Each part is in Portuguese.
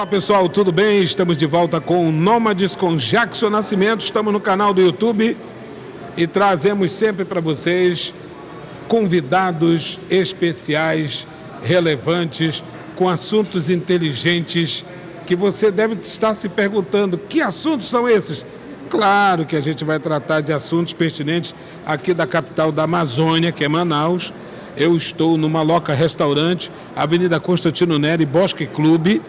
Olá pessoal, tudo bem? Estamos de volta com o Nômades com Jackson Nascimento. Estamos no canal do YouTube e trazemos sempre para vocês convidados especiais, relevantes, com assuntos inteligentes que você deve estar se perguntando: que assuntos são esses? Claro que a gente vai tratar de assuntos pertinentes aqui da capital da Amazônia, que é Manaus. Eu estou no Maloca Restaurante, Avenida Constantino Neri, Bosque Clube,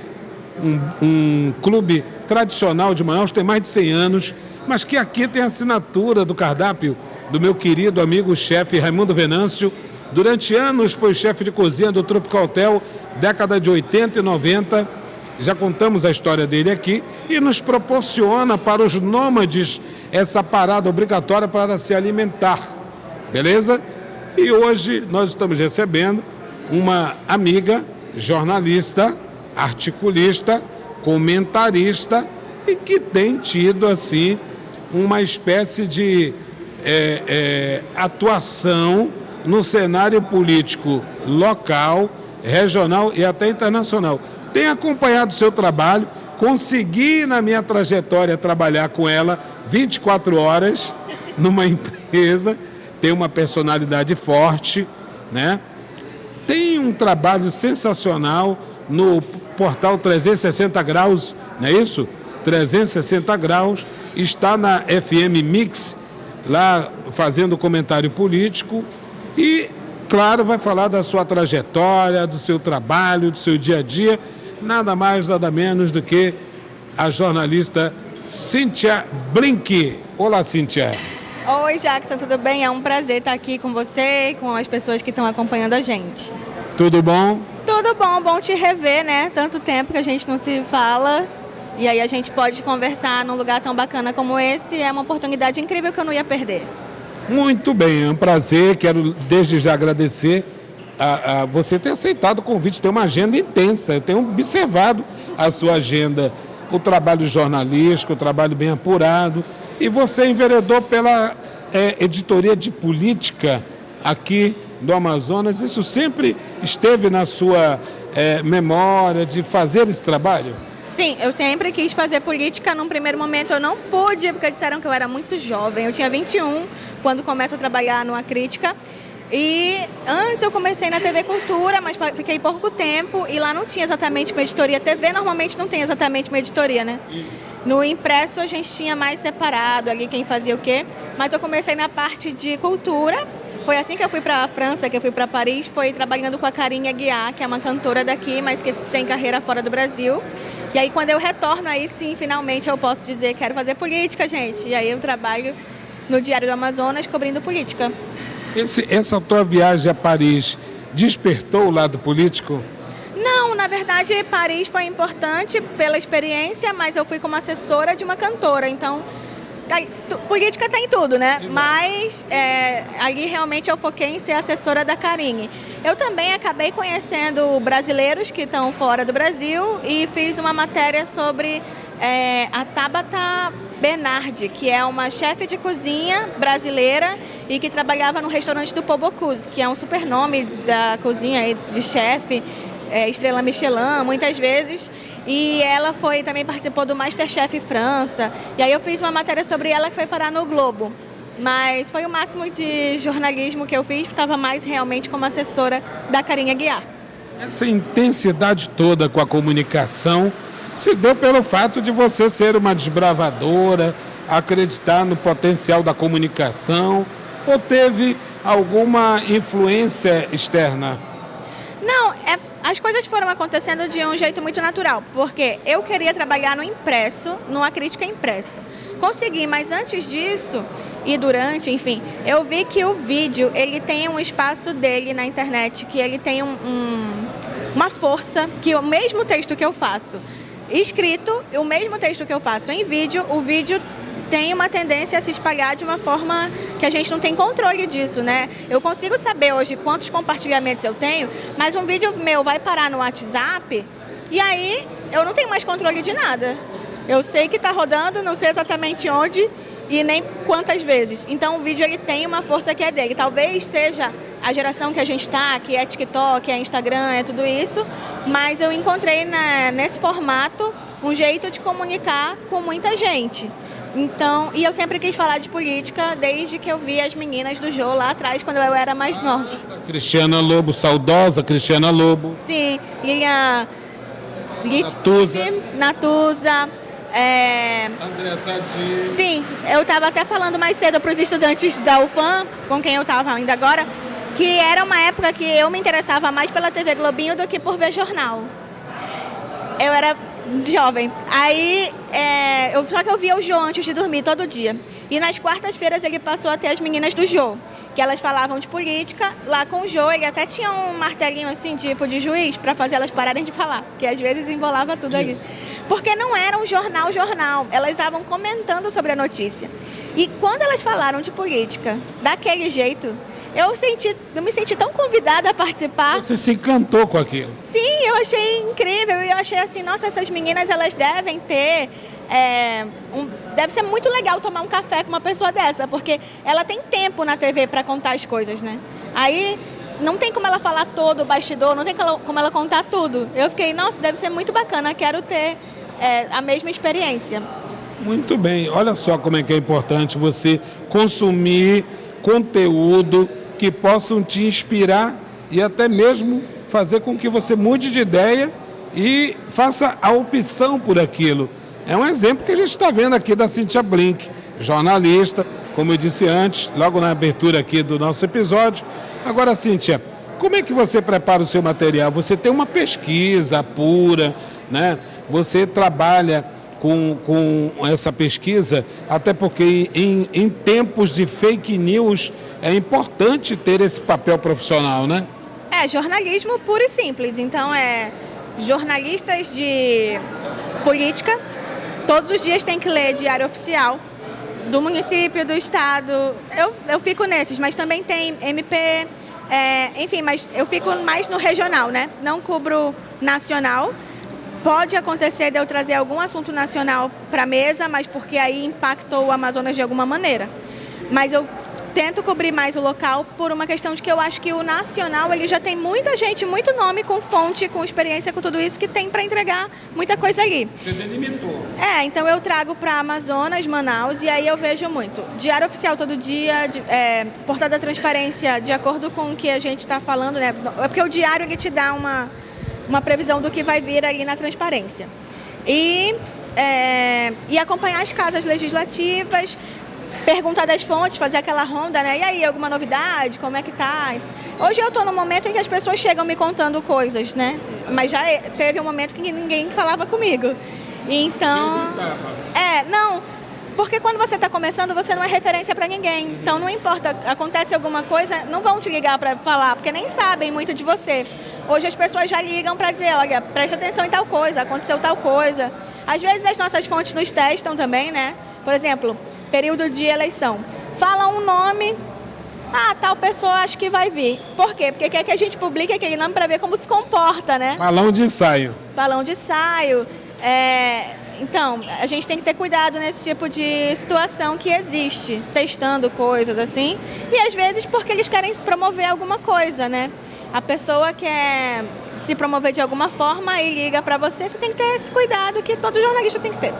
um clube tradicional de Manaus, tem mais de 100 anos, mas que aqui tem a assinatura do cardápio do meu querido amigo chefe Raimundo Venâncio. Durante anos foi chefe de cozinha do Tropical Hotel, década de 80 e 90. Já contamos a história dele aqui e nos proporciona para os nômades essa parada obrigatória para se alimentar, beleza? E hoje nós estamos recebendo uma amiga, jornalista, articulista, comentarista e que tem tido assim uma espécie de atuação no cenário político local, regional e até internacional. Tenho acompanhado o seu trabalho, consegui na minha trajetória trabalhar com ela 24 horas numa empresa, tem uma personalidade forte, né? Tem um trabalho sensacional no portal 360 Graus, não é isso? 360 Graus, está na FM Mix, lá fazendo comentário político e, claro, vai falar da sua trajetória, do seu trabalho, do seu dia a dia, nada mais, nada menos do que a jornalista Cíntia Brink. Olá, Cíntia. Oi, Jackson, tudo bem? É um prazer estar aqui com você e com as pessoas que estão acompanhando a gente. Tudo bom? Tudo bom, bom te rever, né? Tanto tempo que a gente não se fala e aí a gente pode conversar num lugar tão bacana como esse. É uma oportunidade incrível que eu não ia perder. Muito bem, é um prazer. Quero desde já agradecer a você ter aceitado o convite. Tem uma agenda intensa, eu tenho observado a sua agenda, o trabalho jornalístico, o trabalho bem apurado. E você enveredou pela editoria de política aqui do Amazonas. Isso sempre esteve na sua memória de fazer esse trabalho? Sim, eu sempre quis fazer política. Num primeiro momento eu não pude, porque disseram que eu era muito jovem. Eu tinha 21 quando começo a trabalhar numa crítica. E antes eu comecei na TV Cultura, mas fiquei pouco tempo e lá não tinha exatamente uma editoria. TV normalmente não tem exatamente uma editoria, né? No impresso a gente tinha mais separado ali quem fazia o quê. Mas eu comecei na parte de cultura. Foi assim que eu fui para a França, que eu fui para Paris. Foi trabalhando com a Carinha Aguiar, que é uma cantora daqui, mas que tem carreira fora do Brasil. E aí quando eu retorno, aí sim, finalmente eu posso dizer: quero fazer política, gente. E aí eu trabalho no Diário do Amazonas cobrindo política. Essa tua viagem a Paris despertou o lado político? Não, na verdade Paris foi importante pela experiência, mas eu fui como assessora de uma cantora, então política tem tudo, né? Exato. Mas ali realmente eu foquei em ser assessora da Carine. Eu também acabei conhecendo brasileiros que estão fora do Brasil e fiz uma matéria sobre a Tabata Bernardi, que é uma chefe de cozinha brasileira e que trabalhava no restaurante do Paul Bocuse, que é um super nome da cozinha de chefe, estrela Michelin, muitas vezes. E ela também participou do Masterchef França. E aí eu fiz uma matéria sobre ela que foi parar no Globo. Mas foi o máximo de jornalismo que eu fiz, estava mais realmente como assessora da Carinha Aguiar. Essa intensidade toda com a comunicação se deu pelo fato de você ser uma desbravadora, acreditar no potencial da comunicação, ou teve alguma influência externa? Não, as coisas foram acontecendo de um jeito muito natural, porque eu queria trabalhar no impresso, numa crítica impresso. Consegui, mas antes disso e durante, enfim, eu vi que o vídeo, ele tem um espaço dele na internet, que ele tem uma força, que o mesmo texto que eu faço escrito, o mesmo texto que eu faço em vídeo, o vídeo tem uma tendência a se espalhar de uma forma que a gente não tem controle disso, né? Eu consigo saber hoje quantos compartilhamentos eu tenho, mas um vídeo meu vai parar no WhatsApp e aí eu não tenho mais controle de nada. Eu sei que está rodando, não sei exatamente onde e nem quantas vezes. Então o vídeo ele tem uma força que é dele. Talvez seja a geração que a gente está, que é TikTok, é Instagram, é tudo isso, mas eu encontrei nesse formato um jeito de comunicar com muita gente. Então, e eu sempre quis falar de política desde que eu vi as meninas do Jô lá atrás, quando eu era mais nova. Cristiana Lobo, saudosa Cristiana Lobo. Sim, Lilian Natuza. André Sadi. Sim, eu estava até falando mais cedo para os estudantes da UFAM, com quem eu estava ainda agora, que era uma época que eu me interessava mais pela TV Globinho do que por ver jornal. Eu era jovem. Aí, só que eu via o Jô antes de dormir todo dia. E nas quartas-feiras ele passou a ter as meninas do Jô, que elas falavam de política. Lá com o Jô, ele até tinha um martelinho assim, tipo de juiz, para fazer elas pararem de falar, que às vezes embolava tudo ali. Porque não era um jornal, elas estavam comentando sobre a notícia. E quando elas falaram de política daquele jeito, eu me senti tão convidada a participar. Você se encantou com aquilo? Sim, eu achei incrível. Eu achei assim, nossa, essas meninas, elas devem ter... deve ser muito legal tomar um café com uma pessoa dessa, porque ela tem tempo na TV para contar as coisas, né? Aí não tem como ela falar todo o bastidor, não tem como ela contar tudo. Eu fiquei, nossa, deve ser muito bacana, quero ter a mesma experiência. Muito bem. Olha só como é que é importante você consumir conteúdo que possam te inspirar e até mesmo fazer com que você mude de ideia e faça a opção por aquilo. É um exemplo que a gente está vendo aqui da Cíntia Blink, jornalista, como eu disse antes, logo na abertura aqui do nosso episódio. Agora, Cíntia, como é que você prepara o seu material? Você tem uma pesquisa apura, né? Você trabalha com essa pesquisa, até porque em tempos de fake news é importante ter esse papel profissional, né? Jornalismo puro e simples. Então, jornalistas de política, todos os dias tem que ler Diário Oficial do município, do estado. Eu fico nesses, mas também tem MP, enfim, mas eu fico mais no regional, né? Não cubro nacional. Pode acontecer de eu trazer algum assunto nacional para a mesa, mas porque aí impactou o Amazonas de alguma maneira. Mas eu tento cobrir mais o local por uma questão de que eu acho que o nacional ele já tem muita gente, muito nome, com fonte, com experiência, com tudo isso, que tem para entregar muita coisa ali. Você delimitou. Então eu trago para Amazonas, Manaus, e aí eu vejo muito. Diário Oficial todo dia, Portal da Transparência, de acordo com o que a gente está falando, né? É porque o diário ele te dá uma previsão do que vai vir ali na transparência. E acompanhar as casas legislativas, perguntar das fontes, fazer aquela ronda, né? E aí, alguma novidade? Como é que tá? Hoje eu estou no momento em que as pessoas chegam me contando coisas, né? Mas já teve um momento que ninguém falava comigo. Então... não... Porque quando você está começando, você não é referência para ninguém. Então, não importa, acontece alguma coisa, não vão te ligar para falar, porque nem sabem muito de você. Hoje as pessoas já ligam para dizer, olha, preste atenção em tal coisa, aconteceu tal coisa. Às vezes as nossas fontes nos testam também, né? Por exemplo, período de eleição. Fala um nome, tal pessoa acho que vai vir. Por quê? Porque quer que a gente publique aquele nome para ver como se comporta, né? Balão de ensaio. Balão de ensaio. Então, a gente tem que ter cuidado nesse tipo de situação que existe, testando coisas assim, e às vezes porque eles querem promover alguma coisa, né? A pessoa quer se promover de alguma forma e liga para você, você tem que ter esse cuidado que todo jornalista tem que ter.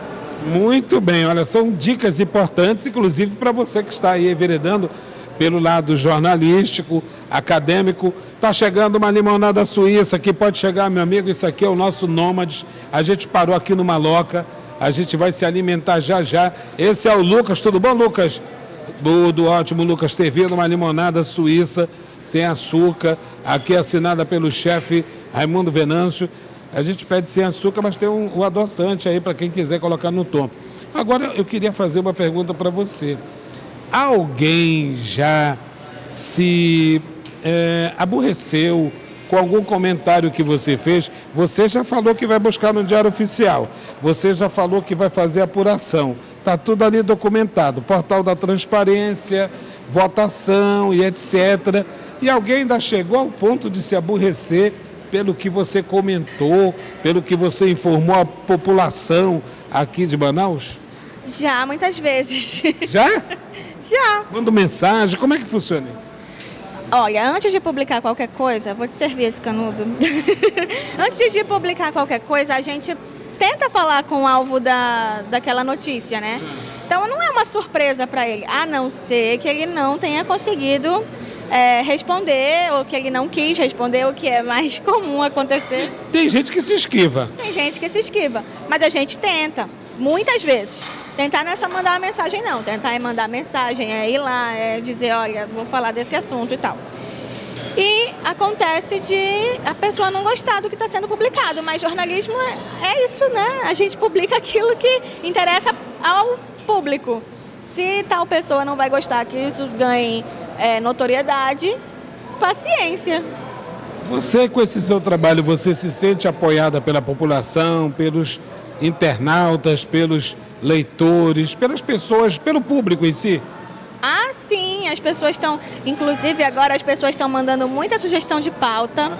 Muito bem, olha, são dicas importantes, inclusive para você que está aí enveredando pelo lado jornalístico, acadêmico. Está chegando uma limonada suíça que pode chegar, meu amigo, isso aqui é o nosso Nômades. A gente parou aqui numa loca, a gente vai se alimentar já já. Esse é o Lucas, tudo bom, Lucas? Do ótimo Lucas, servindo uma limonada suíça, sem açúcar, aqui assinada pelo chefe Raimundo Venâncio. A gente pede sem açúcar, mas tem um adoçante aí para quem quiser colocar no tom. Agora, eu queria fazer uma pergunta para você. Alguém já se aborreceu com algum comentário que você fez? Você já falou que vai buscar no Diário Oficial. Você já falou que vai fazer apuração. Está tudo ali documentado. Portal da Transparência, votação e etc. E alguém ainda chegou ao ponto de se aborrecer pelo que você comentou, pelo que você informou a população aqui de Manaus? Já, muitas vezes. Já? Já. Manda mensagem, como é que funciona isso? Olha, antes de publicar qualquer coisa, vou te servir esse canudo. Antes de publicar qualquer coisa, a gente tenta falar com o alvo daquela notícia, né? Então não é uma surpresa para ele, a não ser que ele não tenha conseguido responder, ou que ele não quis responder, o que é mais comum acontecer. Tem gente que se esquiva. Tem gente que se esquiva, mas a gente tenta, muitas vezes. Tentar não é só mandar uma mensagem, não. Tentar é mandar mensagem, é ir lá, é dizer, olha, vou falar desse assunto e tal. E acontece de a pessoa não gostar do que está sendo publicado, mas jornalismo é isso, né? A gente publica aquilo que interessa ao público. Se tal pessoa não vai gostar que isso ganhe notoriedade, paciência. Você, com esse seu trabalho, você se sente apoiada pela população, pelos internautas, pelos leitores, pelas pessoas, pelo público em si? Ah, sim, as pessoas estão, inclusive agora as pessoas estão mandando muita sugestão de pauta.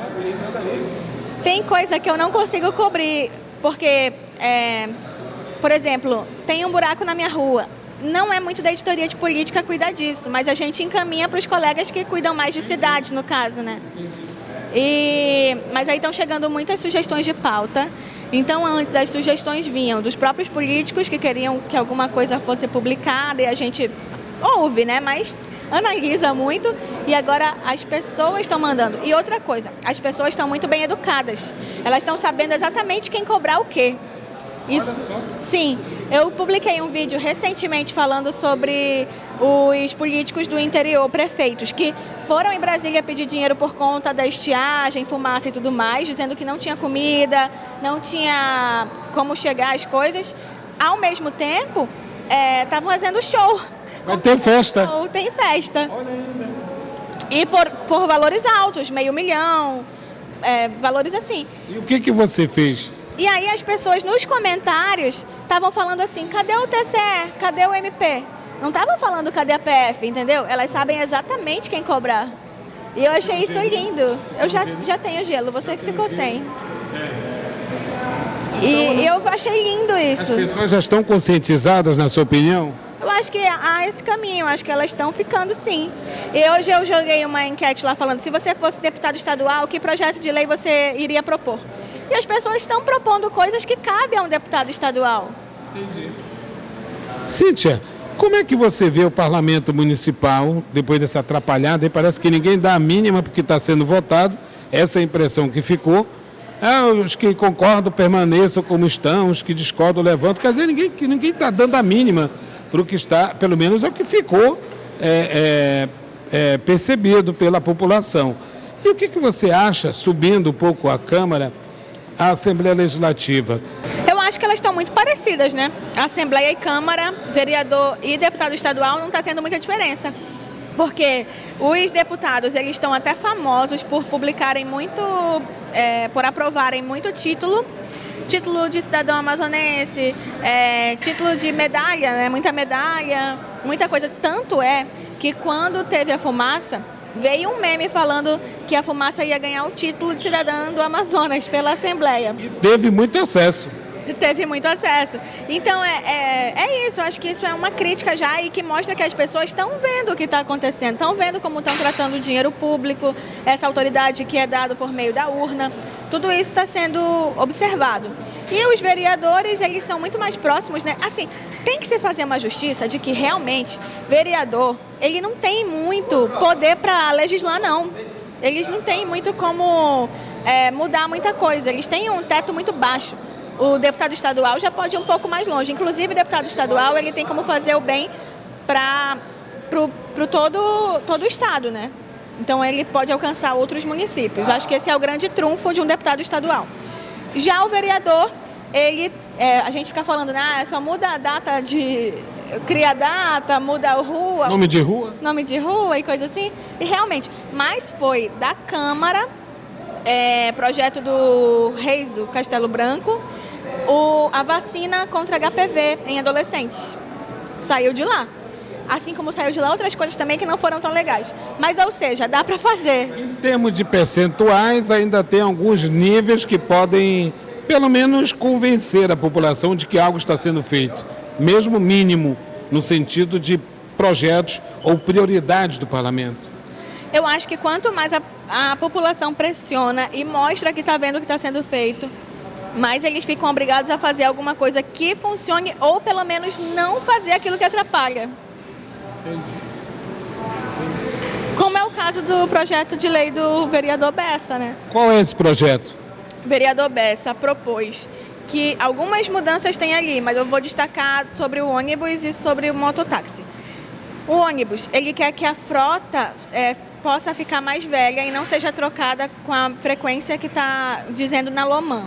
Tem coisa que eu não consigo cobrir, porque, por exemplo, tem um buraco na minha rua. Não é muito da editoria de política cuidar disso, mas a gente encaminha para os colegas que cuidam mais de cidade, no caso, né? Mas aí estão chegando muitas sugestões de pauta. Então, antes as sugestões vinham dos próprios políticos que queriam que alguma coisa fosse publicada e a gente ouve, né? Mas analisa muito e agora as pessoas estão mandando. E outra coisa, as pessoas estão muito bem educadas. Elas estão sabendo exatamente quem cobrar o quê. Isso, sim, eu publiquei um vídeo recentemente falando sobre os políticos do interior, prefeitos, que foram em Brasília pedir dinheiro por conta da estiagem, fumaça e tudo mais, dizendo que não tinha comida, não tinha como chegar às coisas. Ao mesmo tempo, estavam fazendo show. Vai ter festa. Show, tem festa. E por valores altos, R$500 mil, valores assim. E o que você fez? E aí as pessoas nos comentários estavam falando assim, cadê o TCE? Cadê o MP? Não estavam falando cadê a PF, entendeu? Elas sabem exatamente quem cobrar. E eu achei isso lindo. Eu já tenho gelo, você que ficou sem. E eu achei lindo isso. As pessoas já estão conscientizadas, na sua opinião? Eu acho que há esse caminho, acho que elas estão ficando sim. E hoje eu joguei uma enquete lá falando, se você fosse deputado estadual, que projeto de lei você iria propor? E as pessoas estão propondo coisas que cabem a um deputado estadual. Entendi. Cíntia, como é que você vê o parlamento municipal, depois dessa atrapalhada, e parece que ninguém dá a mínima porque está sendo votado, essa é a impressão que ficou. Os que concordam permaneçam como estão, os que discordam levantam, quer dizer, ninguém está dando a mínima para o que está, pelo menos é o que ficou percebido pela população. E o que você acha, subindo um pouco a Câmara, a Assembleia Legislativa? Eu acho que elas estão muito parecidas, né? A Assembleia e Câmara, vereador e deputado estadual não está tendo muita diferença. Porque os deputados, eles estão até famosos por publicarem muito, por aprovarem muito título de cidadão amazonense, título de medalha, né? Muita medalha, muita coisa. Tanto é que quando teve a fumaça, veio um meme falando que a fumaça ia ganhar o título de cidadã do Amazonas pela Assembleia. E teve muito acesso. Teve muito acesso. Então, é isso. Eu acho que isso é uma crítica já e que mostra que as pessoas estão vendo o que está acontecendo, estão vendo como estão tratando o dinheiro público, essa autoridade que é dado por meio da urna. Tudo isso está sendo observado. E os vereadores, eles são muito mais próximos, né? Assim, tem que se fazer uma justiça de que realmente vereador, ele não tem muito poder para legislar, não. Eles não têm muito como mudar muita coisa. Eles têm um teto muito baixo. O deputado estadual já pode ir um pouco mais longe. Inclusive, o deputado estadual, ele tem como fazer o bem para todo o estado, né? Então, ele pode alcançar outros municípios. Acho que esse é o grande trunfo de um deputado estadual. Já o vereador, a gente fica falando, só muda a data cria a data, muda a rua. Nome de rua? Nome de rua e coisa assim. E realmente, mas foi da Câmara, projeto do Reiso Castelo Branco, a vacina contra HPV em adolescentes. Saiu de lá. Assim como saiu de lá outras coisas também que não foram tão legais. Mas, ou seja, dá para fazer. Em termos de percentuais, ainda tem alguns níveis que podem, pelo menos, convencer a população de que algo está sendo feito. mesmo mínimo, no sentido de projetos ou prioridades do parlamento? Eu acho que quanto mais a população pressiona e mostra que está vendo o que está sendo feito, mais eles ficam obrigados a fazer alguma coisa que funcione ou pelo menos não fazer aquilo que atrapalha. Entendi. Como é o caso do projeto de lei do vereador Bessa, né? Qual é esse projeto? O vereador Bessa propôs que algumas mudanças tem ali, mas eu vou destacar sobre o ônibus e sobre o mototáxi. O ônibus, ele quer que a frota possa ficar mais velha e não seja trocada com a frequência que está dizendo na Loman.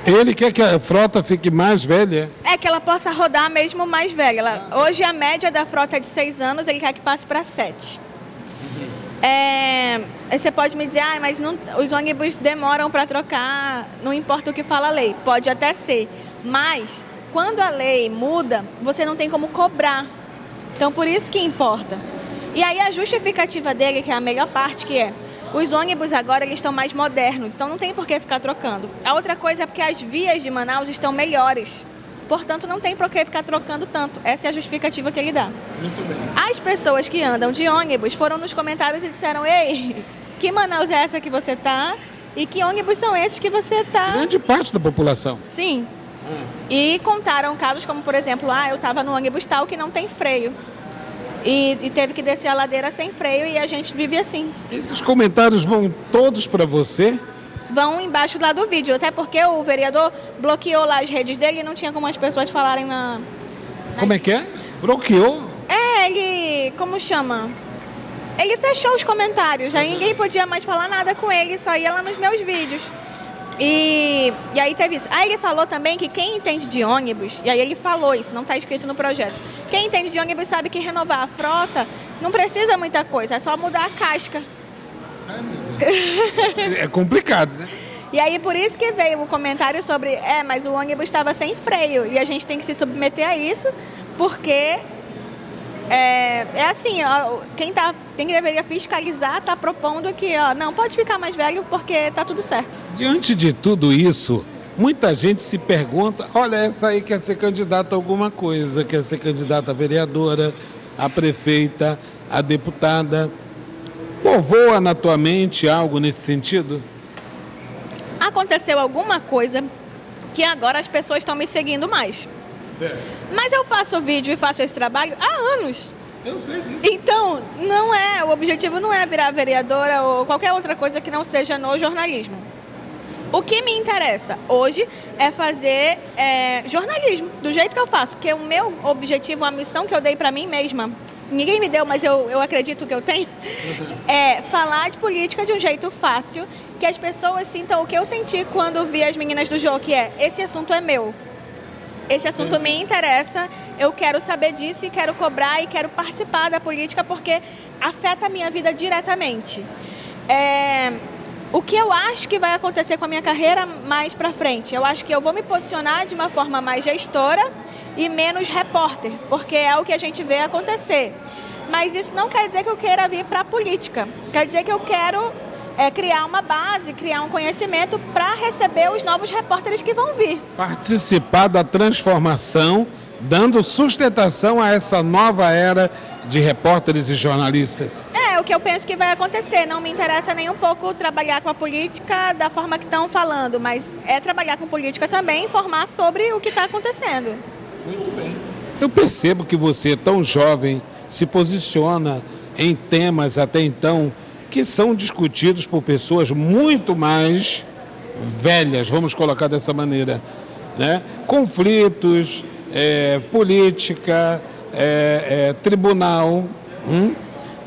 Ele quer que a frota fique mais velha? É, que ela possa rodar mesmo mais velha. Hoje a média da frota é de 6 anos, ele quer que passe para 7. Aí você pode me dizer, mas não, os ônibus demoram para trocar, não importa o que fala a lei. Pode até ser, mas quando a lei muda, você não tem como cobrar. Então por isso que importa. E aí a justificativa dele, que é a melhor parte, que é os ônibus agora eles estão mais modernos, então não tem por que ficar trocando. A outra coisa é porque as vias de Manaus estão melhores, portanto não tem por que ficar trocando tanto. Essa é a justificativa que ele dá. Muito bem. As pessoas que andam de ônibus foram nos comentários e disseram, ei, que Manaus é essa que você tá? E que ônibus são esses que você tá? Grande parte da população. Sim. E contaram casos como, por exemplo, eu estava no ônibus tal que não tem freio. E teve que descer a ladeira sem freio e a gente vive assim. Esses comentários vão todos para você? Vão embaixo lá do vídeo, até porque o vereador bloqueou lá as redes dele e não tinha como as pessoas falarem na... Como é que é? Bloqueou? Ele... como chama? Ele fechou os comentários, aí ninguém podia mais falar nada com ele, só ia lá nos meus vídeos. E aí teve isso. Aí ele falou também que quem entende de ônibus, e aí ele falou isso, não está escrito no projeto, quem entende de ônibus sabe que renovar a frota não precisa muita coisa, é só mudar a casca. É complicado, né? E aí por isso que veio o comentário sobre, mas o ônibus estava sem freio, e a gente tem que se submeter a isso, porque assim, quem deveria fiscalizar está propondo que, não, pode ficar mais velho porque está tudo certo. Diante de tudo isso, muita gente se pergunta, olha, essa aí quer ser candidata a alguma coisa, quer ser candidata a vereadora, a prefeita, a deputada. Povoa na tua mente algo nesse sentido? Aconteceu alguma coisa que agora as pessoas estão me seguindo mais. Certo. Mas eu faço vídeo e faço esse trabalho há anos. Eu sei disso. Então, o objetivo não é virar vereadora ou qualquer outra coisa que não seja no jornalismo. O que me interessa hoje é fazer jornalismo, do jeito que eu faço, que é o meu objetivo, a missão que eu dei para mim mesma. Ninguém me deu, mas eu acredito que eu tenho. É falar de política de um jeito fácil, que as pessoas sintam o que eu senti quando vi as meninas do jogo, que esse assunto é meu. Esse assunto me interessa, eu quero saber disso e quero cobrar e quero participar da política porque afeta a minha vida diretamente. O que eu acho que vai acontecer com a minha carreira mais pra frente? Eu acho que eu vou me posicionar de uma forma mais gestora e menos repórter, porque é o que a gente vê acontecer. Mas isso não quer dizer que eu queira vir para a política, quer dizer que eu quero criar uma base, criar um conhecimento para receber os novos repórteres que vão vir. Participar da transformação, dando sustentação a essa nova era de repórteres e jornalistas. É o que eu penso que vai acontecer. Não me interessa nem um pouco trabalhar com a política da forma que estão falando, mas trabalhar com política também, informar sobre o que está acontecendo. Muito bem. Eu percebo que você, tão jovem, se posiciona em temas até então que são discutidos por pessoas muito mais velhas, vamos colocar dessa maneira, né? Conflitos, política, tribunal.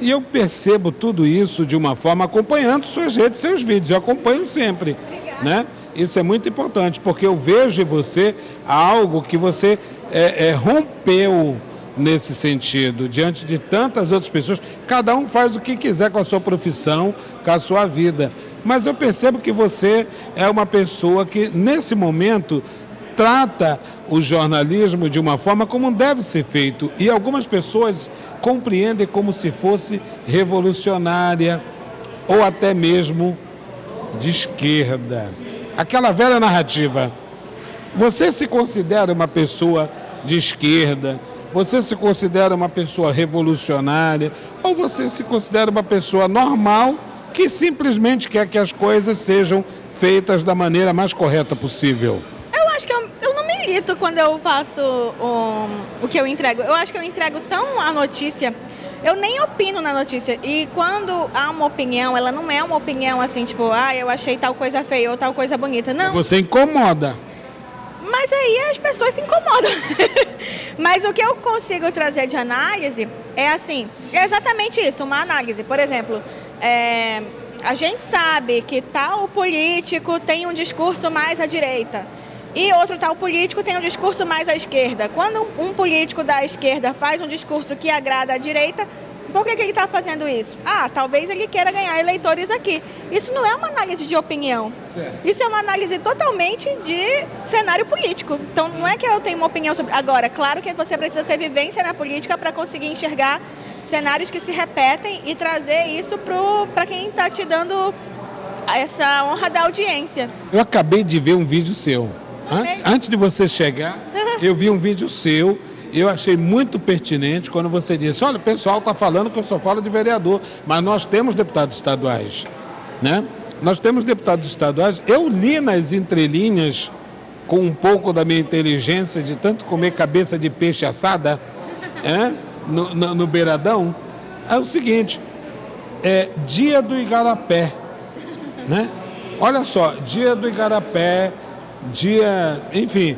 E eu percebo tudo isso de uma forma acompanhando suas redes, seus vídeos. Eu acompanho sempre, né? Isso é muito importante, porque eu vejo em você algo que você rompeu nesse sentido, diante de tantas outras pessoas. Cada um faz o que quiser com a sua profissão, com a sua vida. Mas eu percebo que você é uma pessoa que, nesse momento, trata o jornalismo de uma forma como deve ser feito. E algumas pessoas compreendem como se fosse revolucionária ou até mesmo de esquerda. Aquela velha narrativa. Você se considera uma pessoa de esquerda? Você se considera uma pessoa revolucionária ou você se considera uma pessoa normal que simplesmente quer que as coisas sejam feitas da maneira mais correta possível? Eu acho que eu não milito quando eu faço o que eu entrego. Eu acho que eu entrego tão a notícia, eu nem opino na notícia. E quando há uma opinião, ela não é uma opinião assim, tipo, eu achei tal coisa feia ou tal coisa bonita. Não. Você incomoda. Mas aí as pessoas se incomodam. Mas o que eu consigo trazer de análise é assim, é exatamente isso, uma análise. Por exemplo, a gente sabe que tal político tem um discurso mais à direita e outro tal político tem um discurso mais à esquerda. Quando um político da esquerda faz um discurso que agrada à direita, por que ele está fazendo isso? Talvez ele queira ganhar eleitores aqui. Isso não é uma análise de opinião. Certo. Isso é uma análise totalmente de cenário político. Então, não é que eu tenho uma opinião sobre... Agora, claro que você precisa ter vivência na política para conseguir enxergar cenários que se repetem e trazer isso para quem está te dando essa honra da audiência. Eu acabei de ver um vídeo seu. Antes de você chegar, eu vi um vídeo seu. Eu achei muito pertinente quando você disse, olha, o pessoal está falando que eu só falo de vereador, mas nós temos deputados estaduais, né? Nós temos deputados estaduais. Eu li nas entrelinhas, com um pouco da minha inteligência, de tanto comer cabeça de peixe assada, no beiradão, é o seguinte, dia do Igarapé, né? Olha só, dia do Igarapé, enfim...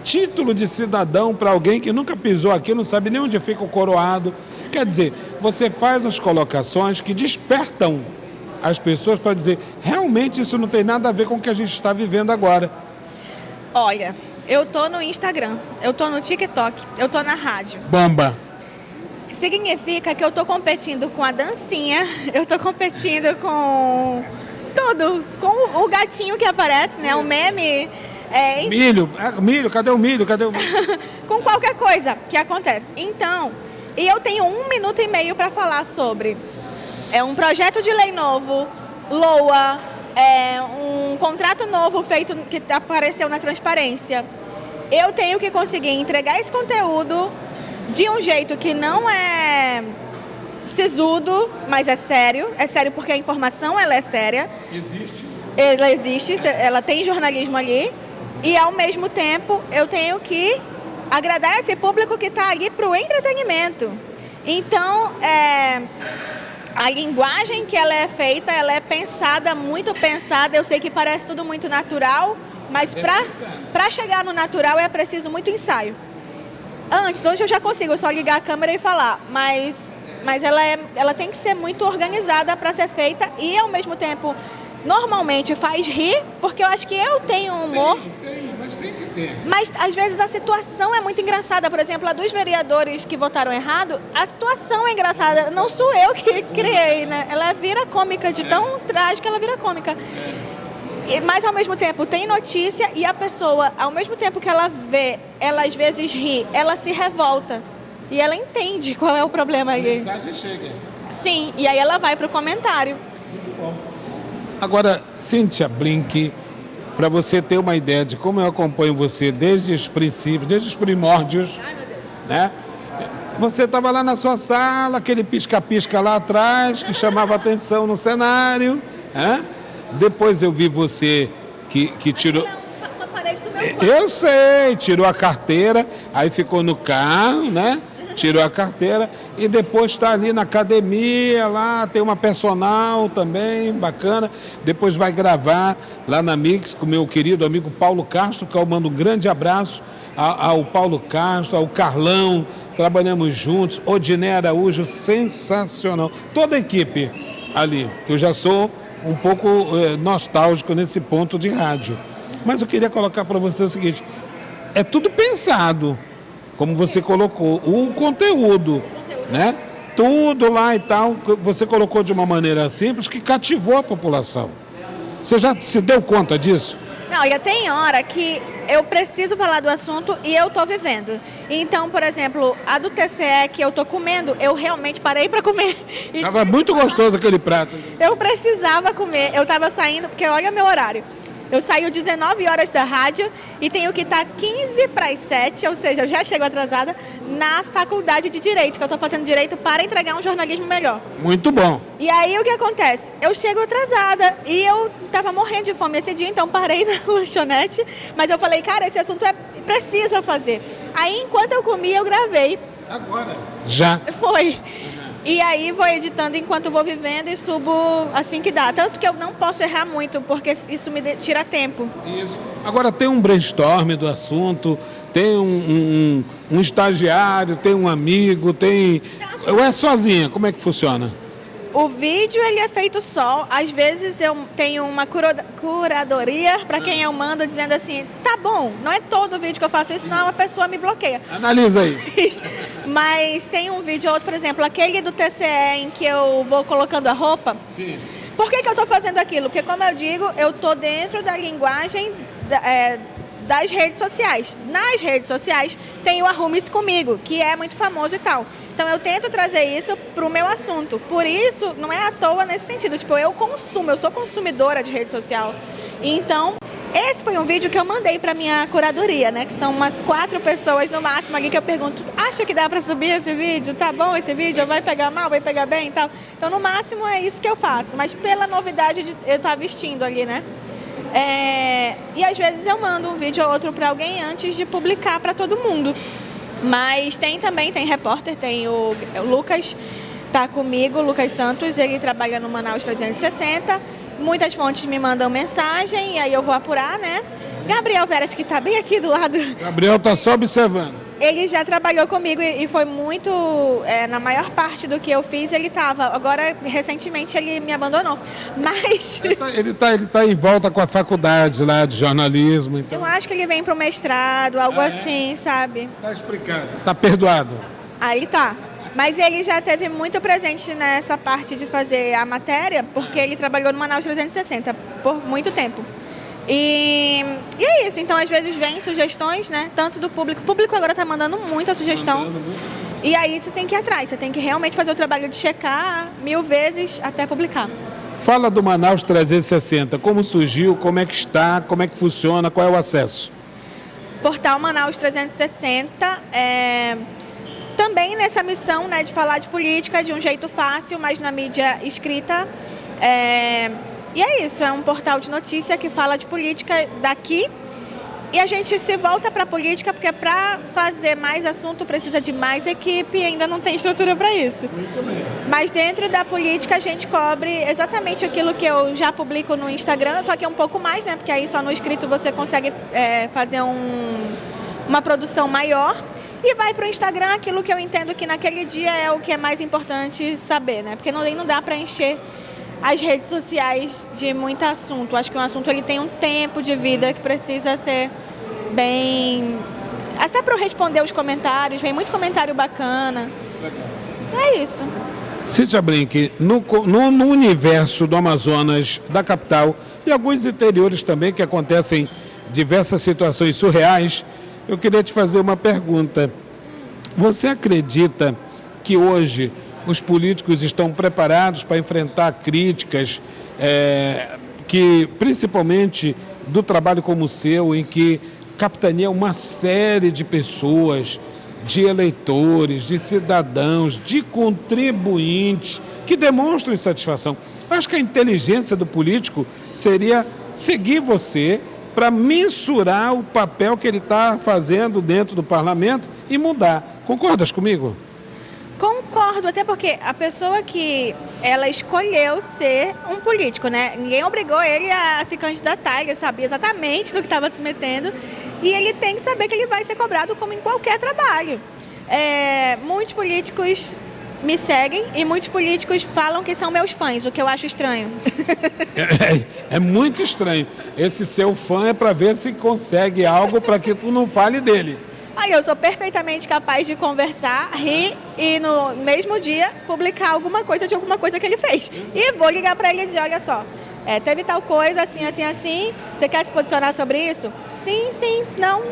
título de cidadão para alguém que nunca pisou aqui, não sabe nem onde fica o coroado. Quer dizer, você faz as colocações que despertam as pessoas para dizer, realmente isso não tem nada a ver com o que a gente está vivendo agora. Olha, eu tô no Instagram, eu tô no TikTok, eu tô na rádio. Bomba! Significa que eu tô competindo com a dancinha, eu tô competindo com tudo, com o gatinho que aparece, né? O meme... Milho, cadê o milho? Com qualquer coisa que acontece. Então, e eu tenho 1 minuto e meio para falar sobre um projeto de lei novo, LOA, um contrato novo feito que apareceu na transparência. Eu tenho que conseguir entregar esse conteúdo de um jeito que não é sisudo, mas é sério porque a informação ela é séria. Ela existe, ela tem jornalismo ali. E, ao mesmo tempo, eu tenho que agradar esse público que está ali para o entretenimento. Então, a linguagem que ela é feita, ela é pensada, muito pensada. Eu sei que parece tudo muito natural, mas para chegar no natural é preciso muito ensaio. Hoje eu já consigo só ligar a câmera e falar, mas ela tem que ser muito organizada para ser feita e, ao mesmo tempo... Normalmente faz rir, porque eu acho que eu tenho humor. Mas tem que ter. Mas às vezes a situação é muito engraçada. Por exemplo, a dos vereadores que votaram errado, a situação é engraçada. Não sou eu que criei, né? Ela vira cômica, de tão trágica ela vira cômica. Mas ao mesmo tempo tem notícia e a pessoa, ao mesmo tempo que ela vê, ela às vezes ri, ela se revolta. E ela entende qual é o problema ali. A mensagem chega. Sim, e aí ela vai pro comentário. Muito bom. Agora, Cíntia Brink, para você ter uma ideia de como eu acompanho você desde os princípios, desde os primórdios, né? Você estava lá na sua sala, aquele pisca-pisca lá atrás, que chamava atenção no cenário, né? Depois eu vi você que tirou... Eu sei, tirou a carteira, aí ficou no carro, né? Tirou a carteira e depois está ali na academia, lá tem uma personal também, bacana. Depois vai gravar lá na Mix com meu querido amigo Paulo Castro, que eu mando um grande abraço ao Paulo Castro, ao Carlão, trabalhamos juntos, Odiné Araújo, sensacional. Toda a equipe ali, que eu já sou um pouco nostálgico nesse ponto de rádio. Mas eu queria colocar para você o seguinte, é tudo pensado. Como você colocou, o conteúdo, né? Tudo lá e tal, você colocou de uma maneira simples que cativou a população. Você já se deu conta disso? Não, já tem hora que eu preciso falar do assunto e eu tô vivendo. Então, por exemplo, a do TCE que eu tô comendo, eu realmente parei para comer. Estava muito gostoso aquele prato. Eu precisava comer, eu tava saindo, porque olha meu horário. Eu saio 19 horas da rádio e tenho que estar 15 para as 7, ou seja, eu já chego atrasada, na faculdade de Direito, que eu estou fazendo Direito para entregar um jornalismo melhor. Muito bom. E aí o que acontece? Eu chego atrasada e eu estava morrendo de fome esse dia, então parei na lanchonete, mas eu falei, cara, esse assunto precisa fazer. Aí enquanto eu comia, eu gravei. Agora? Já? Foi. E aí vou editando enquanto vou vivendo e subo assim que dá. Tanto que eu não posso errar muito, porque isso me tira tempo. Isso. Agora tem um brainstorm do assunto, tem um estagiário, tem um amigo, tem... Ou é sozinha? Como é que funciona? O vídeo ele é feito só. Às vezes eu tenho uma curadoria para quem eu mando dizendo assim, tá bom, não é todo vídeo que eu faço isso, senão a pessoa me bloqueia. Analisa aí. Mas tem um vídeo ou outro, por exemplo, aquele do TCE em que eu vou colocando a roupa. Sim. Por que eu estou fazendo aquilo? Porque, como eu digo, eu estou dentro da linguagem das redes sociais. Nas redes sociais tem o Arrume-se Comigo, que é muito famoso e tal. Então eu tento trazer isso para o meu assunto. Por isso, não é à toa nesse sentido. Tipo, eu sou consumidora de rede social. Então, esse foi um vídeo que eu mandei para minha curadoria, né? Que são umas 4 pessoas no máximo ali que eu pergunto, acha que dá para subir esse vídeo? Tá bom esse vídeo? Vai pegar mal? Vai pegar bem e tal? Então, no máximo é isso que eu faço. Mas pela novidade de eu estar vestindo ali, né? E às vezes eu mando um vídeo ou outro para alguém antes de publicar para todo mundo. Mas tem repórter, tem o Lucas, tá comigo, Lucas Santos, ele trabalha no Manaus 360. Muitas fontes me mandam mensagem e aí eu vou apurar, né? Gabriel Veras, que tá bem aqui do lado. Gabriel tá só observando. Ele já trabalhou comigo e foi muito, na maior parte do que eu fiz ele estava. Agora, recentemente, ele me abandonou. Mas... Ele tá em volta com a faculdade lá de jornalismo. Então... Eu acho que ele vem pro mestrado, algo assim, sabe? Tá explicado. Tá perdoado. Aí tá. Mas ele já teve muito presente nessa parte de fazer a matéria, porque ele trabalhou no Manaus 360 por muito tempo. E é isso, então às vezes vem sugestões, né? Tanto do público. O público agora tá mandando muita sugestão. E aí você tem que ir atrás, você tem que realmente fazer o trabalho de checar 1000 vezes até publicar. Fala do Manaus 360, como surgiu, como é que está, como é que funciona, qual é o acesso? Portal Manaus 360 também nessa missão, né, de falar de política de um jeito fácil, mas na mídia escrita. E é isso, é um portal de notícia que fala de política daqui e a gente se volta para a política porque para fazer mais assunto precisa de mais equipe e ainda não tem estrutura para isso. Muito bem. Mas dentro da política a gente cobre exatamente aquilo que eu já publico no Instagram, só que é um pouco mais, né? Porque aí só no escrito você consegue fazer uma produção maior. E vai para o Instagram aquilo que eu entendo que naquele dia é o que é mais importante saber, né? Porque não dá para encher as redes sociais de muito assunto. Acho que um assunto ele tem um tempo de vida que precisa ser bem... Até para eu responder os comentários, vem muito comentário bacana. Legal. É isso. Cíntia Brink, no universo do Amazonas, da capital e alguns interiores também que acontecem diversas situações surreais, eu queria te fazer uma pergunta. Você acredita que hoje os políticos estão preparados para enfrentar críticas, que principalmente do trabalho como o seu, em que capitaneia uma série de pessoas, de eleitores, de cidadãos, de contribuintes, que demonstram insatisfação? Eu acho que a inteligência do político seria seguir você para mensurar o papel que ele está fazendo dentro do parlamento e mudar. Concordas comigo? Concordo, até porque a pessoa que ela escolheu ser um político, né? Ninguém obrigou ele a se candidatar, ele sabia exatamente no que estava se metendo e ele tem que saber que ele vai ser cobrado como em qualquer trabalho. Muitos políticos me seguem e muitos políticos falam que são meus fãs, o que eu acho estranho. É muito estranho. Esse seu fã é para ver se consegue algo para que tu não fale dele. Aí eu sou perfeitamente capaz de conversar, rir e no mesmo dia publicar alguma coisa de alguma coisa que ele fez. E vou ligar para ele e dizer, olha só, teve tal coisa, assim, assim, assim, você quer se posicionar sobre isso? Sim, sim, não,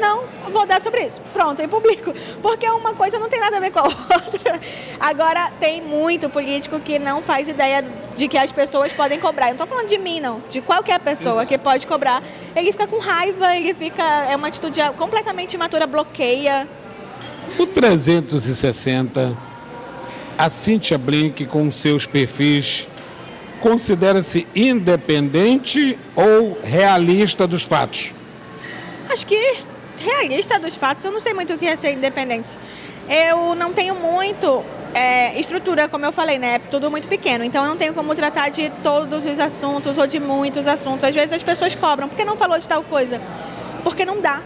vou dar sobre isso. Pronto, eu publico. Porque uma coisa não tem nada a ver com a outra. Agora, tem muito político que não faz ideia de que as pessoas podem cobrar. Eu não estou falando de mim, não. De qualquer pessoa que pode cobrar. Ele fica com raiva, é uma atitude completamente imatura, bloqueia. O 360, a Cíntia Blink com seus perfis, considera-se independente ou realista dos fatos? Acho que realista dos fatos, eu não sei muito o que é ser independente. Eu não tenho muito estrutura, como eu falei, né? É tudo muito pequeno, então eu não tenho como tratar de todos os assuntos ou de muitos assuntos. Às vezes as pessoas cobram, por que não falou de tal coisa? Porque não dá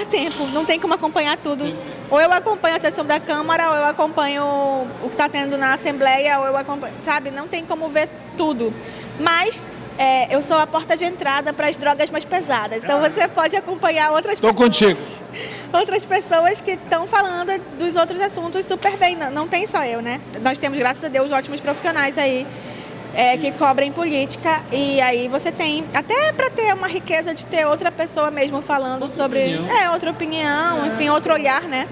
tempo, não tem como acompanhar tudo. Ou eu acompanho a sessão da Câmara, ou eu acompanho o que está tendo na Assembleia, ou eu acompanho, sabe? Não tem como ver tudo. Mas eu sou a porta de entrada para as drogas mais pesadas. Então você pode acompanhar outras pessoas. Estou contigo. Outras pessoas que estão falando dos outros assuntos super bem. Não tem só eu, né? Nós temos, graças a Deus, ótimos profissionais aí que cobrem política. E aí você tem, até para ter uma riqueza de ter outra pessoa mesmo falando sobre outra opinião, enfim, outro olhar, né?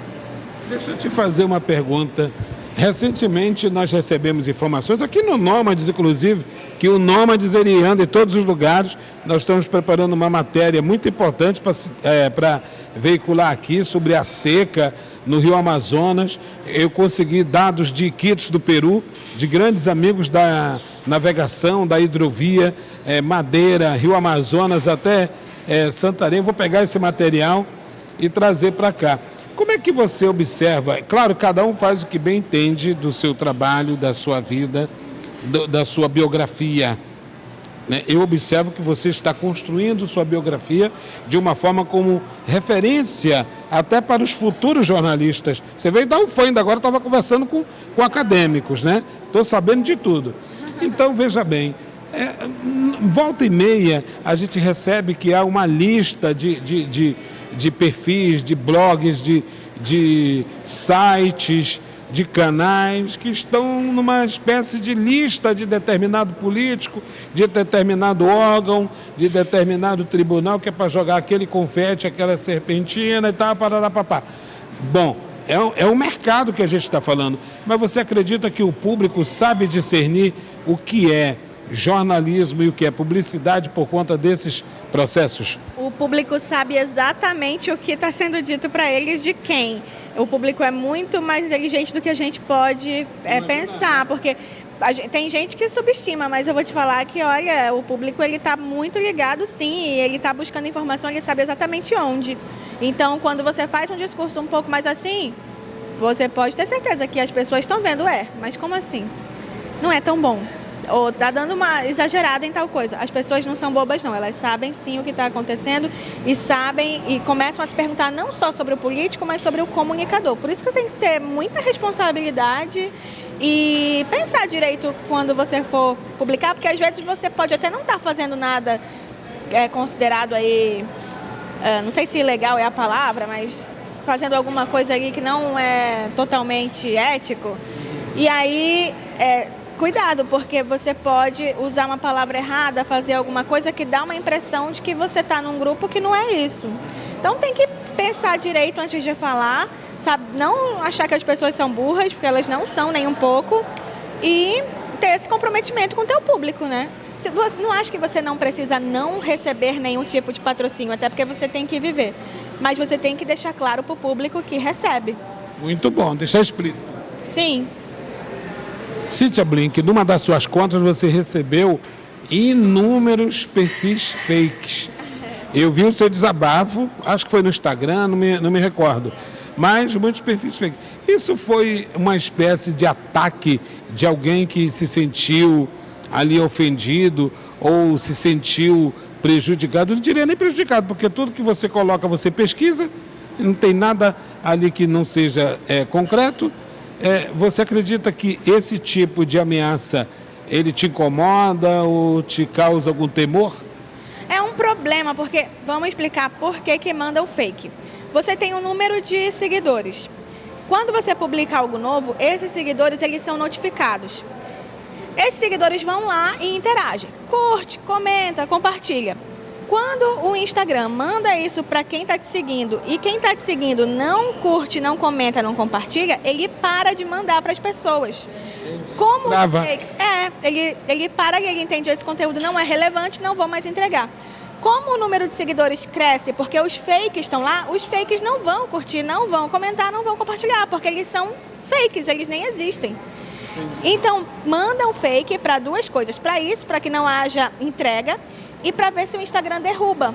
Deixa eu te fazer uma pergunta. Recentemente nós recebemos informações, aqui no Nômades, inclusive, que o Nômades ele anda em todos os lugares. Nós estamos preparando uma matéria muito importante para veicular aqui sobre a seca no Rio Amazonas. Eu consegui dados de Iquitos do Peru, de grandes amigos da navegação, da hidrovia, Madeira, Rio Amazonas até Santarém. Vou pegar esse material e trazer para cá. Como é que você observa? Claro, cada um faz o que bem entende do seu trabalho, da sua vida, da sua biografia, né? Eu observo que você está construindo sua biografia de uma forma como referência até para os futuros jornalistas. Você veio dar um fã, ainda agora estava conversando com acadêmicos, né? Estou sabendo de tudo. Então, veja bem, volta e meia a gente recebe que há uma lista de perfis, de blogs, de sites, de canais que estão numa espécie de lista de determinado político, de determinado órgão, de determinado tribunal, que é para jogar aquele confete, aquela serpentina e tal, pararapapá. Bom, é o mercado que a gente está falando, mas você acredita que o público sabe discernir o que é jornalismo e o que é publicidade por conta desses processos? O público sabe exatamente o que está sendo dito para eles de quem. O público é muito mais inteligente do que a gente pode pensar, porque tem gente que subestima, mas eu vou te falar que, olha, o público ele está muito ligado, sim, ele está buscando informação, ele sabe exatamente onde. Então, quando você faz um discurso um pouco mais assim, você pode ter certeza que as pessoas estão vendo, mas como assim? Não é tão bom. Ou está dando uma exagerada em tal coisa. As pessoas não são bobas, não. Elas sabem, sim, o que está acontecendo e sabem e começam a se perguntar não só sobre o político, mas sobre o comunicador. Por isso que tem que ter muita responsabilidade e pensar direito quando você for publicar, porque às vezes você pode até não estar fazendo nada considerado aí, não sei se ilegal é a palavra, mas fazendo alguma coisa ali que não é totalmente ético. E aí... cuidado, porque você pode usar uma palavra errada, fazer alguma coisa que dá uma impressão de que você está num grupo que não é isso. Então tem que pensar direito antes de falar, sabe? Não achar que as pessoas são burras, porque elas não são nem um pouco, e ter esse comprometimento com o teu público, né? Não acho que você não precisa não receber nenhum tipo de patrocínio, até porque você tem que viver. Mas você tem que deixar claro para o público que recebe. Muito bom, deixar explícito. Sim. Cíntia Blink, numa das suas contas você recebeu inúmeros perfis fakes. Eu vi o seu desabafo, acho que foi no Instagram, não me recordo, mas muitos perfis fakes. Isso foi uma espécie de ataque de alguém que se sentiu ali ofendido ou se sentiu prejudicado? Não diria nem prejudicado, porque tudo que você coloca você pesquisa, não tem nada ali que não seja concreto. Você acredita que esse tipo de ameaça, ele te incomoda ou te causa algum temor? É um problema, porque vamos explicar por que manda o fake. Você tem um número de seguidores. Quando você publica algo novo, esses seguidores eles são notificados. Esses seguidores vão lá e interagem. Curte, comenta, compartilha. Quando o Instagram manda isso para quem está te seguindo e quem está te seguindo não curte, não comenta, não compartilha, ele para de mandar para as pessoas. Como fake, ele para e ele entende esse conteúdo não é relevante, não vou mais entregar. Como o número de seguidores cresce, porque os fakes estão lá, os fakes não vão curtir, não vão comentar, não vão compartilhar, porque eles são fakes, eles nem existem. Então, manda um fake para duas coisas, para isso, para que não haja entrega, e para ver se o Instagram derruba.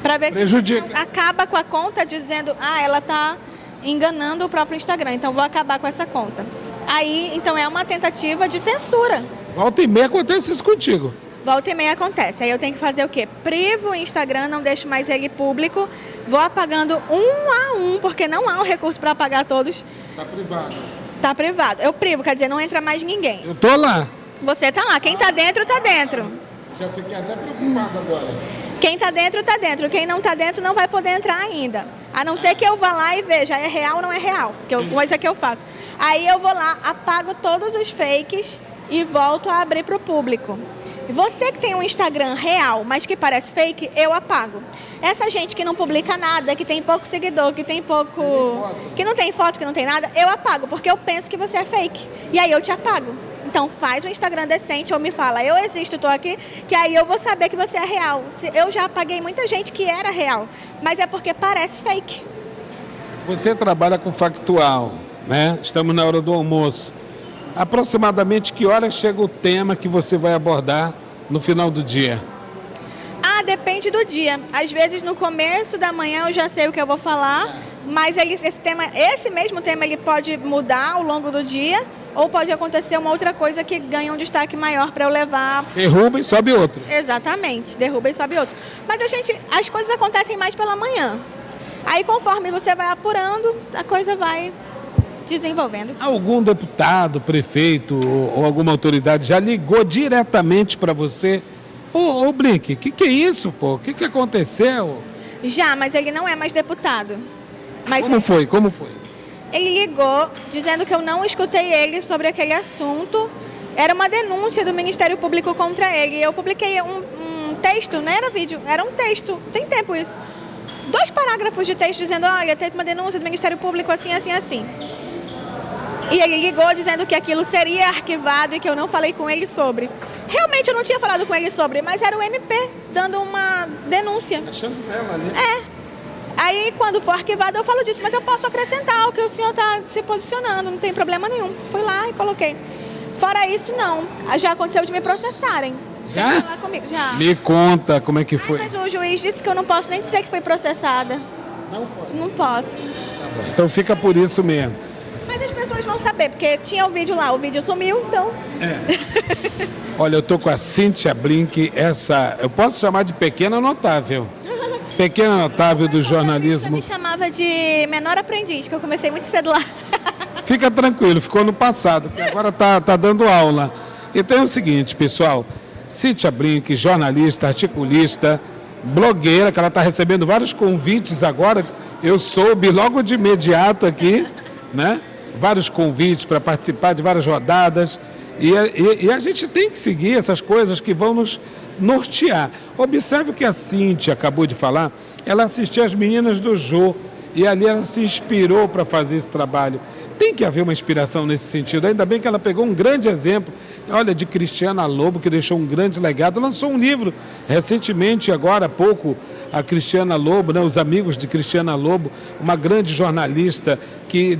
Para ver Prejudica. se acaba com a conta dizendo, ela está enganando o próprio Instagram, então vou acabar com essa conta. Aí, então é uma tentativa de censura. Volta e meia acontece isso contigo. Volta e meia acontece. Aí eu tenho que fazer o quê? Privo o Instagram, não deixo mais ele público, vou apagando um a um, porque não há um recurso para apagar todos. Tá privado. Tá privado. Eu privo, quer dizer, não entra mais ninguém. Eu tô lá. Você tá lá. Quem tá dentro, tá dentro. Já fiquei até preocupado agora. Quem tá dentro, tá dentro. Quem não tá dentro, não vai poder entrar ainda. A não ser que eu vá lá e veja, é real ou não é real. Que é coisa que eu faço. Aí eu vou lá, apago todos os fakes e volto a abrir pro público. Você que tem um Instagram real, mas que parece fake, eu apago. Essa gente que não publica nada, que tem pouco seguidor, que tem pouco... que não tem foto, que não tem nada, eu apago, porque eu penso que você é fake. E aí eu te apago. Então faz um Instagram decente ou me fala, eu existo, tô aqui, que aí eu vou saber que você é real. Eu já apaguei muita gente que era real, mas é porque parece fake. Você trabalha com factual, né? Estamos na hora do almoço. Aproximadamente que horas chega o tema que você vai abordar no final do dia? Depende do dia. Às vezes no começo da manhã eu já sei o que eu vou falar, mas esse mesmo tema ele pode mudar ao longo do dia, ou pode acontecer uma outra coisa que ganha um destaque maior para eu levar. Derruba e sobe outro. Exatamente, derruba e sobe outro. Mas as coisas acontecem mais pela manhã. Aí conforme você vai apurando, a coisa vai desenvolvendo. Algum deputado, prefeito ou alguma autoridade já ligou diretamente para você? Ô, Blink, o que é isso, pô? O que aconteceu? Já, mas ele não é mais deputado. Mas Como foi? Ele ligou dizendo que eu não escutei ele sobre aquele assunto. Era uma denúncia do Ministério Público contra ele. Eu publiquei um texto, não era vídeo, era um texto. Tem tempo isso. 2 parágrafos de texto dizendo, olha, teve uma denúncia do Ministério Público assim, assim, assim. E ele ligou dizendo que aquilo seria arquivado e que eu não falei com ele sobre. Realmente eu não tinha falado com ele sobre, mas era o MP dando uma denúncia. A chancela, né? Aí quando for arquivado eu falo disso, mas eu posso acrescentar o que o senhor está se posicionando, não tem problema nenhum. Fui lá e coloquei. Fora isso, não. Já aconteceu de me processarem. Já? Falar comigo. Já. Me conta como é que foi. Mas o juiz disse que eu não posso nem dizer que fui processada. Não pode. Não posso. Tá bom. Então fica por isso mesmo. Mas as pessoas vão saber, porque tinha o vídeo lá, o vídeo sumiu, então... Olha, eu tô com a Cíntia Blink, eu posso chamar de pequena notável. Pequena notável do jornalismo. Me chamava de menor aprendiz, que eu comecei muito cedo lá. Fica tranquilo, ficou no passado, que agora tá dando aula. Então é o seguinte, pessoal, Cíntia Blink, jornalista, articulista, blogueira, que ela está recebendo vários convites agora, eu soube logo de imediato aqui, né? Vários convites para participar de várias rodadas, e a gente tem que seguir essas coisas que vão nos nortear. Observe o que a Cíntia acabou de falar, ela assistiu as meninas do Jô, e ali ela se inspirou para fazer esse trabalho. Tem que haver uma inspiração nesse sentido, ainda bem que ela pegou um grande exemplo, olha, de Cristiana Lobo, que deixou um grande legado, lançou um livro recentemente, agora há pouco, a Cristiana Lobo, né, os amigos de Cristiana Lobo, uma grande jornalista que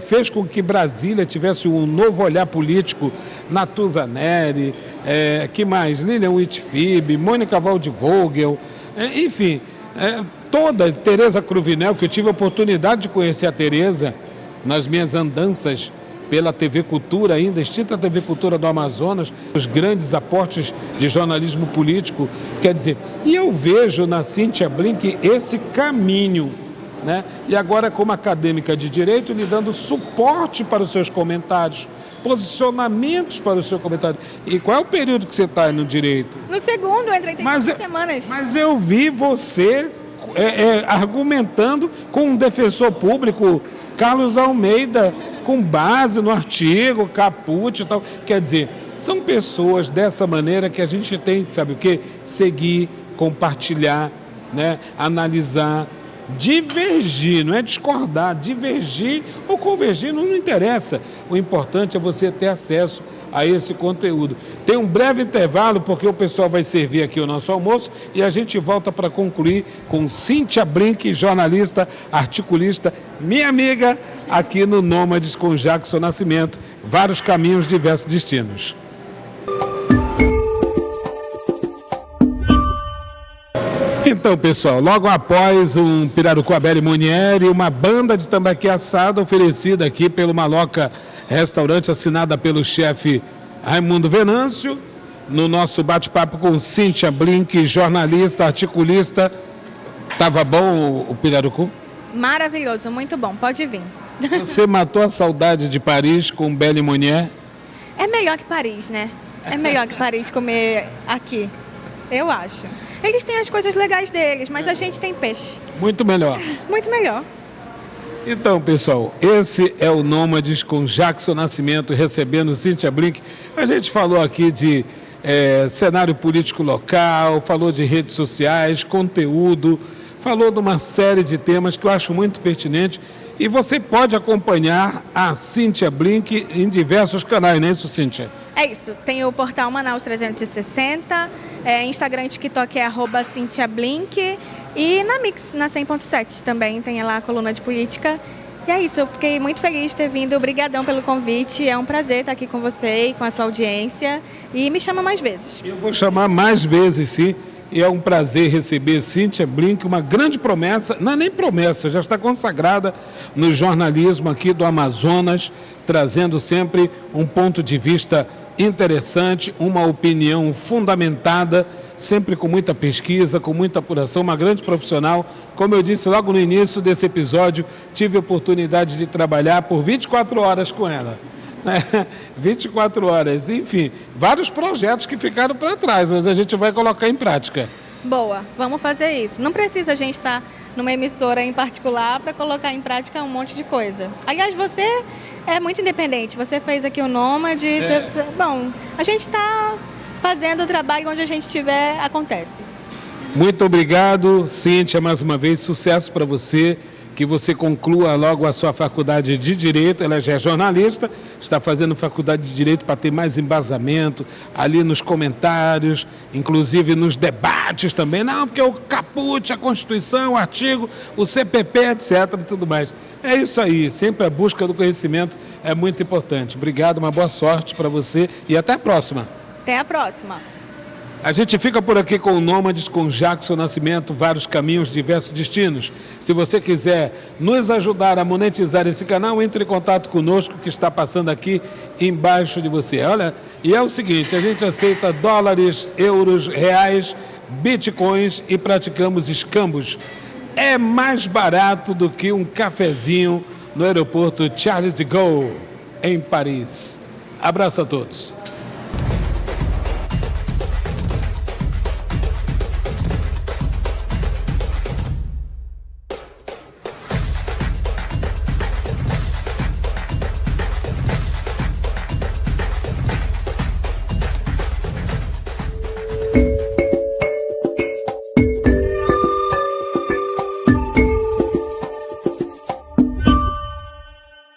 fez com que Brasília tivesse um novo olhar político, Natuzaneri, que mais? Lilian Whitfib, Mônica Waldvogel, enfim, toda, Tereza Cruvinel, que eu tive a oportunidade de conhecer a Tereza nas minhas andanças pela TV Cultura, ainda extinta TV Cultura do Amazonas, os grandes aportes de jornalismo político, quer dizer, e eu vejo na Cíntia Blink esse caminho, né? E agora como acadêmica de Direito, lhe dando suporte para os seus comentários, posicionamentos para o seu comentário. E qual é o período que você está no Direito? No segundo, eu entrei tem 2 semanas. Mas eu vi você argumentando com um defensor público, Carlos Almeida, com base no artigo, caput e tal. Quer dizer, são pessoas dessa maneira que a gente tem, sabe o quê? Seguir, compartilhar, né? Analisar, divergir, não é discordar, divergir ou convergir, não interessa. O importante é você ter acesso a esse conteúdo. Tem um breve intervalo, porque o pessoal vai servir aqui o nosso almoço e a gente volta para concluir com Cíntia Brink, jornalista, articulista, minha amiga, aqui no Nômades com Jackson Nascimento. Vários caminhos, diversos destinos. Então, pessoal, logo após um pirarucu à Belle Monnier e uma banda de tambaqui assado oferecida aqui pelo Maloca Restaurante, assinada pelo chefe Raimundo Venâncio, no nosso bate-papo com Cíntia Brink, jornalista, articulista. Tava bom o pirarucu? Maravilhoso, muito bom, pode vir. Você matou a saudade de Paris com Belle Monnier? É melhor que Paris, né? É melhor que Paris comer aqui, eu acho. Eles têm as coisas legais deles, mas a gente tem peixe. Muito melhor. Muito melhor. Então, pessoal, esse é o Nômades com Jackson Nascimento, recebendo Cíntia Brink. A gente falou aqui de cenário político local, falou de redes sociais, conteúdo, falou de uma série de temas que eu acho muito pertinente. E você pode acompanhar a Cíntia Brink em diversos canais, não é isso, Cíntia? É isso, tem o portal Manaus 360, Instagram e TikTok é @CínthiaBlink e na Mix, na 100.7 também tem lá a coluna de política. E é isso, eu fiquei muito feliz de ter vindo, obrigadão pelo convite, é um prazer estar aqui com você e com a sua audiência e me chama mais vezes. Eu vou chamar mais vezes, sim. E é um prazer receber Cíntia Brink, uma grande promessa, não é nem promessa, já está consagrada no jornalismo aqui do Amazonas, trazendo sempre um ponto de vista interessante, uma opinião fundamentada, sempre com muita pesquisa, com muita apuração, uma grande profissional. Como eu disse logo no início desse episódio, tive a oportunidade de trabalhar por 24 horas com ela. 24 horas, enfim, vários projetos que ficaram para trás, mas a gente vai colocar em prática. Boa, vamos fazer isso. Não precisa a gente estar numa emissora em particular para colocar em prática um monte de coisa. Aliás, você é muito independente, você fez aqui o Nômade, bom, a gente está fazendo o trabalho onde a gente estiver, acontece. Muito obrigado, Cíntia, mais uma vez, sucesso para você. Que você conclua logo a sua faculdade de Direito, ela já é jornalista, está fazendo faculdade de Direito para ter mais embasamento ali nos comentários, inclusive nos debates também, não, porque o caput, a Constituição, o artigo, o CPP, etc, e tudo mais. É isso aí, sempre a busca do conhecimento é muito importante. Obrigado, uma boa sorte para você e até a próxima. Até a próxima. A gente fica por aqui com o Nômades, com Jackson Nascimento, vários caminhos, diversos destinos. Se você quiser nos ajudar a monetizar esse canal, entre em contato conosco que está passando aqui embaixo de você. Olha, e é o seguinte, a gente aceita dólares, euros, reais, bitcoins e praticamos escambos. É mais barato do que um cafezinho no aeroporto Charles de Gaulle, em Paris. Abraço a todos.